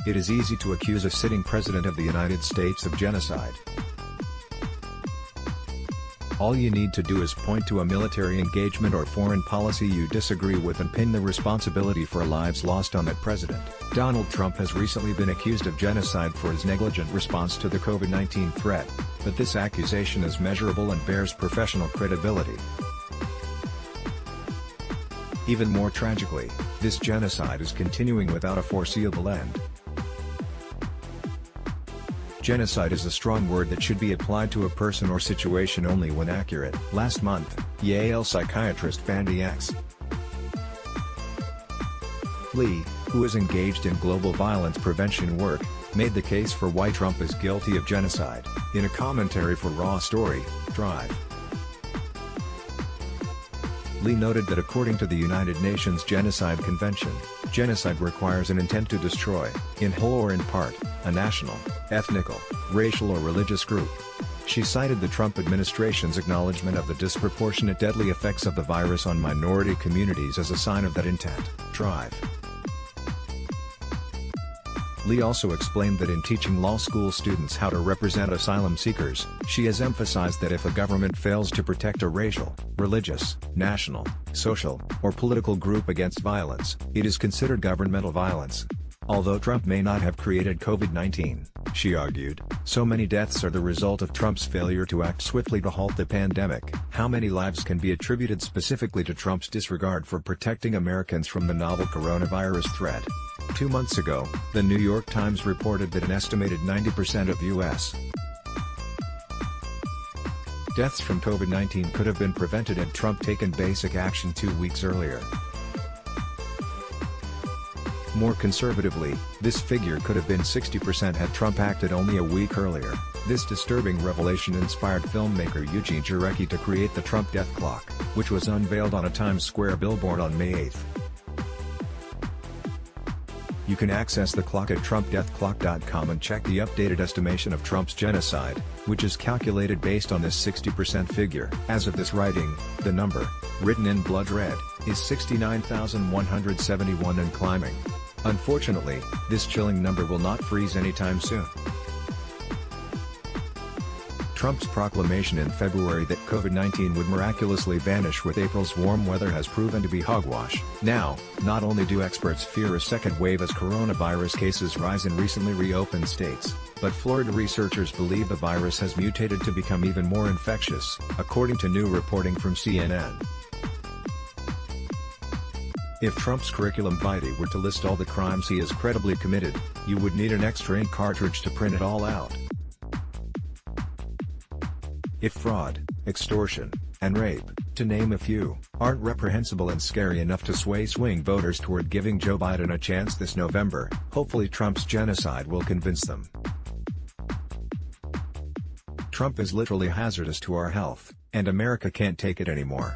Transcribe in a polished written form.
It is easy to accuse a sitting president of the United States of genocide. All you need to do is point to a military engagement or foreign policy you disagree with and pin the responsibility for lives lost on that president. Donald Trump has recently been accused of genocide for his negligent response to the COVID-19 threat, but this accusation is measurable and bears professional credibility. Even more tragically, this genocide is continuing without a foreseeable end. Genocide is a strong word that should be applied to a person or situation only when accurate. Last month, Yale psychiatrist Bandy X. Lee, who is engaged in global violence prevention work, made the case for why Trump is guilty of genocide, in a commentary for Raw Story, Drive. Lee noted that according to the United Nations Genocide Convention, genocide requires an intent to destroy, in whole or in part, a national, ethnical, racial or religious group. She cited the Trump administration's acknowledgement of the disproportionate deadly effects of the virus on minority communities as a sign of that intent. Drive. Lee also explained that in teaching law school students how to represent asylum seekers, she has emphasized that if a government fails to protect a racial, religious, national, social, or political group against violence, it is considered governmental violence. Although Trump may not have created COVID-19, she argued, so many deaths are the result of Trump's failure to act swiftly to halt the pandemic. How many lives can be attributed specifically to Trump's disregard for protecting Americans from the novel coronavirus threat? 2 months ago, the New York Times reported that an estimated 90% of U.S. deaths from COVID-19 could have been prevented had Trump taken basic action 2 weeks earlier. More conservatively, this figure could have been 60% had Trump acted only a week earlier. This disturbing revelation inspired filmmaker Eugene Jarecki to create the Trump Death Clock, which was unveiled on a Times Square billboard on May 8. You can access the clock at TrumpDeathClock.com and check the updated estimation of Trump's genocide, which is calculated based on this 60% figure. As of this writing, the number, written in blood red, is 69,171 and climbing. Unfortunately, this chilling number will not freeze anytime soon. Trump's proclamation in February that COVID-19 would miraculously vanish with April's warm weather has proven to be hogwash. Now, not only do experts fear a second wave as coronavirus cases rise in recently reopened states, but Florida researchers believe the virus has mutated to become even more infectious, according to new reporting from CNN. If Trump's curriculum vitae were to list all the crimes he has credibly committed, you would need an extra ink cartridge to print it all out. If fraud, extortion, and rape, to name a few, aren't reprehensible and scary enough to sway swing voters toward giving Joe Biden a chance this November, hopefully Trump's genocide will convince them. Trump is literally hazardous to our health, and America can't take it anymore.